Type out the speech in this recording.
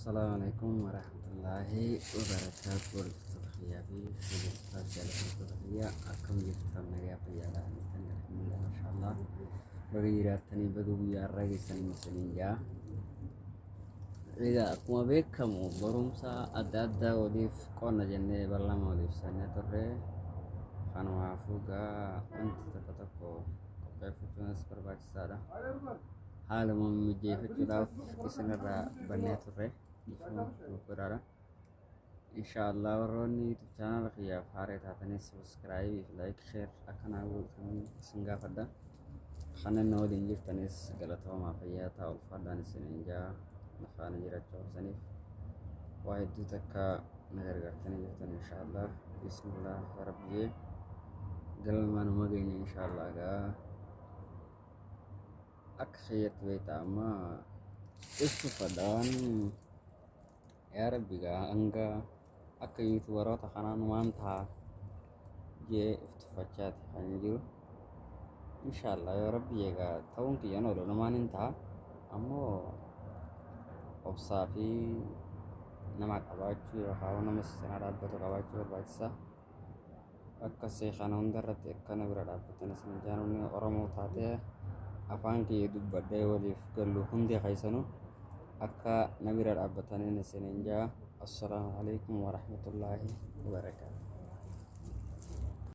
Assalamualaikum warahmatullahi wabarakatuh. Warahmatullahi akan jirtan nagaa fayyaadhaan alhamdulillah masyaallah baga jiraatanii baga guyyaa irraa geessanii misaniyaa egaa akkuma beekamu barumsa adda addaa waliif qonna jennee bal'ama waliif sannee turre kanumaafuu gaa wanti tokko tokko qopheeffachuunis barbaachisaadha. Haaluma mijeeffachuudhaaf isinirraa bannee turre guddaadha. Inshaallah warroonni YouTube channel kiyyaaf haaraa taatanis subscribe fi like share akkanaa gootanii isin gaafadha. Kanan waliin jirtanis galatoomaa fayyaa ta'aa ulfaadhaan isiniin jaa nafaana jiraachuu keessaniif waa hedduu takka na gargaartanii jirtan inshaallah. Bismillah ya rabbi galmanuma geenya inshaallah gaa akka fayyaddu beekta amma istuufadhaan yaa rabbi gaa hanga akka yuutubaroota kanaan waan ta'a jee iftufachaati kan jiru inshaallah yaa rabbi egaa ta'uun kiyyan oolu namaan hin ta'a ammoo obsaa fi nama qabaachuu yookaan nama sana dhaabbatu qabaachuu barbaachisa. Akkasii kana hundarratti akkana bira dhaabbatan isin jaanuun Oromoo taatee afaan kiyya dubbadhee waliif gallu hundi keessanuu akka na bira dhaabbataniin isiniin jaa. Assalaamu alaikum warahmatullaahi wabarakaatuh.